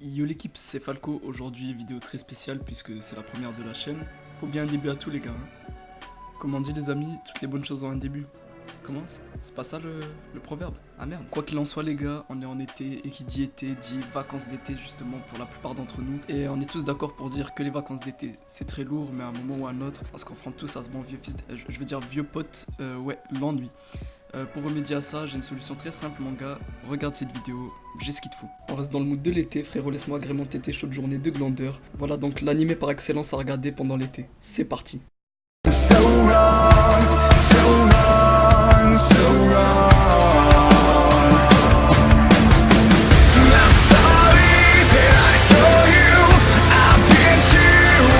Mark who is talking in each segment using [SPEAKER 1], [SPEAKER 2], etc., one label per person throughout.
[SPEAKER 1] Yo l'équipe, c'est Falco, aujourd'hui vidéo très spéciale puisque c'est la première de la chaîne. Faut bien un début à tout les gars. Comme on dit les amis, toutes les bonnes choses ont un début. Comment? C'est pas ça le proverbe? Ah merde. Quoi qu'il en soit les gars, on est en été et qui dit été dit vacances d'été justement pour la plupart d'entre nous. Et on est tous d'accord pour dire que les vacances d'été c'est très lourd mais à un moment ou à un autre, on se confronte tous à ce bon vieux fils, je veux dire vieux pote, l'ennui. Pour remédier à ça, j'ai une solution très simple mon gars, regarde cette vidéo, j'ai ce qu'il te faut. On reste dans le mood de l'été, frérot, laisse-moi agrémenter tes chaudes journées de glandeur. Voilà donc l'animé par excellence à regarder pendant l'été. C'est parti.
[SPEAKER 2] So wrong, so wrong, so wrong. I'm sorry that I told you I bit you,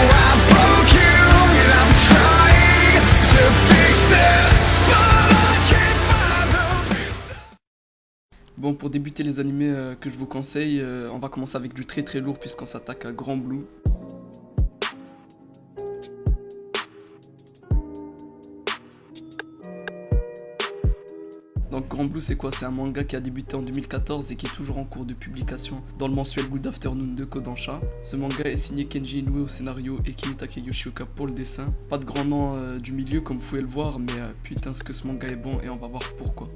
[SPEAKER 2] I broke you, and I'm trying to fix this, but I can't find the peace.
[SPEAKER 1] Bon, pour débuter les animés que je vous conseille, on va commencer avec du très lourd puisqu'on s'attaque à Grand Blue. Donc Grand Blue c'est quoi? C'est un manga qui a débuté en 2014 et qui est toujours en cours de publication dans le mensuel Good Afternoon de Kodansha. Ce manga est signé Kenji Inoue au scénario et Kimitake Yoshioka pour le dessin. Pas de grand nom du milieu comme vous pouvez le voir, mais putain ce que ce manga est bon et on va voir pourquoi.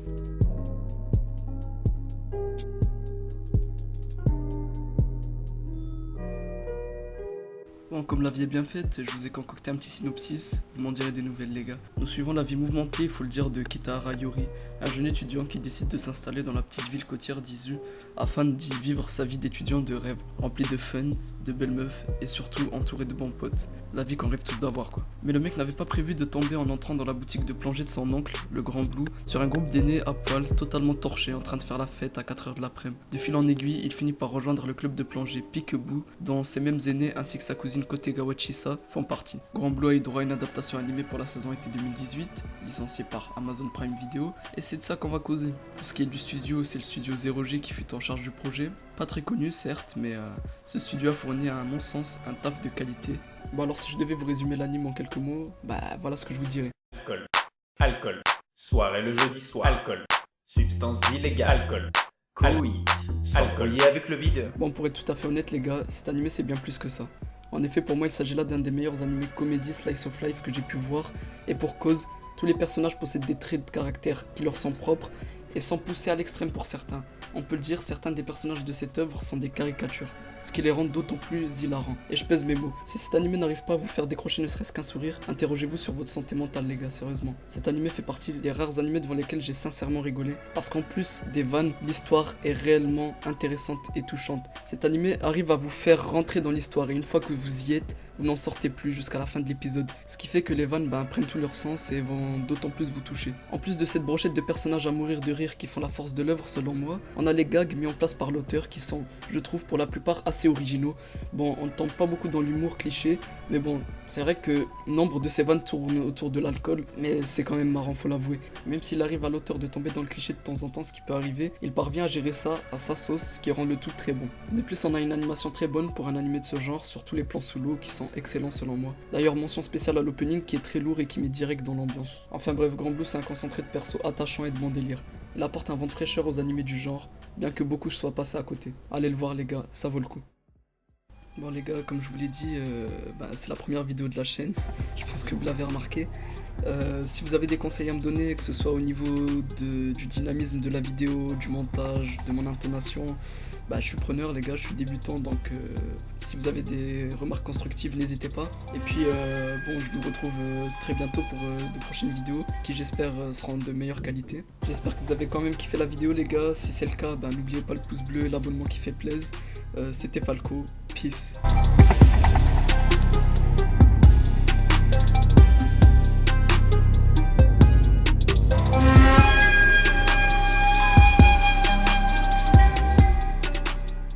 [SPEAKER 1] Bon, comme la vie est bien faite, je vous ai concocté un petit synopsis, vous m'en direz des nouvelles les gars. Nous suivons la vie mouvementée, il faut le dire, de Kitahara Yori, un jeune étudiant qui décide de s'installer dans la petite ville côtière d'Izu afin d'y vivre sa vie d'étudiant de rêve, remplie de fun, de belles meufs et surtout entouré de bons potes. La vie qu'on rêve tous d'avoir quoi. Mais le mec n'avait pas prévu de tomber en entrant dans la boutique de plongée de son oncle, le Grand Blue, sur un groupe d'aînés à poil, totalement torchés, en train de faire la fête à 4h de l'après-midi. De fil en aiguille, il finit par rejoindre le club de plongée Peekaboo, dont ces mêmes aînés ainsi que sa cousine Kotegawa Chisa font partie. Grand Blue a eu droit à une adaptation animée pour la saison été 2018, licenciée par Amazon Prime Video, et c'est de ça qu'on va causer. Pour ce qui est du studio, c'est le studio 0G qui fut en charge du projet. Pas très connu certes, mais ce studio a fourni à mon sens un taf de qualité. Bon alors si je devais vous résumer l'anime en quelques mots, bah voilà ce que je vous dirais.
[SPEAKER 3] Alcool, alcool, soirée le jeudi soir, alcool, substance illégale, alcool, coït, alcool lié avec le vide.
[SPEAKER 1] Bon pour être tout à fait honnête les gars, cet animé c'est bien plus que ça. En effet pour moi il s'agit là d'un des meilleurs animés comédie slice of life que j'ai pu voir, et pour cause, tous les personnages possèdent des traits de caractère qui leur sont propres, et sans pousser à l'extrême pour certains. On peut le dire, certains des personnages de cette œuvre sont des caricatures, ce qui les rend d'autant plus hilarants. Et je pèse mes mots. Si cet animé n'arrive pas à vous faire décrocher ne serait-ce qu'un sourire, interrogez-vous sur votre santé mentale les gars, sérieusement. Cet animé fait partie des rares animés devant lesquels j'ai sincèrement rigolé, parce qu'en plus des vannes, l'histoire est réellement intéressante et touchante. Cet animé arrive à vous faire rentrer dans l'histoire, et une fois que vous y êtes, vous n'en sortez plus jusqu'à la fin de l'épisode. Ce qui fait que les vannes prennent tout leur sens et vont d'autant plus vous toucher. En plus de cette brochette de personnages à mourir de rire qui font la force de l'œuvre selon moi, on a les gags mis en place par l'auteur qui sont, je trouve pour la plupart, assez originaux. Bon, on ne tombe pas beaucoup dans l'humour cliché, mais bon, c'est vrai que nombre de ces vannes tournent autour de l'alcool, mais c'est quand même marrant, faut l'avouer. Même s'il arrive à l'auteur de tomber dans le cliché de temps en temps, ce qui peut arriver, il parvient à gérer ça à sa sauce, ce qui rend le tout très bon. De plus, on a une animation très bonne pour un animé de ce genre, sur tous les plans sous l'eau qui sont excellents selon moi. D'ailleurs, mention spéciale à l'opening qui est très lourd et qui met direct dans l'ambiance. Enfin bref, Grand Blue c'est un concentré de persos attachants et de bon délire. Il apporte un vent de fraîcheur aux animés du genre, bien que beaucoup soient passés à côté. Allez le voir les gars, ça vaut le coup. Bon les gars, comme je vous l'ai dit, c'est la première vidéo de la chaîne, je pense que vous l'avez remarqué. Si vous avez des conseils à me donner, que ce soit au niveau du dynamisme de la vidéo, du montage, de mon intonation, je suis preneur les gars, je suis débutant, donc si vous avez des remarques constructives, n'hésitez pas. Et puis bon, je vous retrouve très bientôt pour de prochaines vidéos qui j'espère seront de meilleure qualité. J'espère que vous avez quand même kiffé la vidéo les gars, si c'est le cas, n'oubliez pas le pouce bleu et l'abonnement qui fait plaisir. C'était Falco, peace.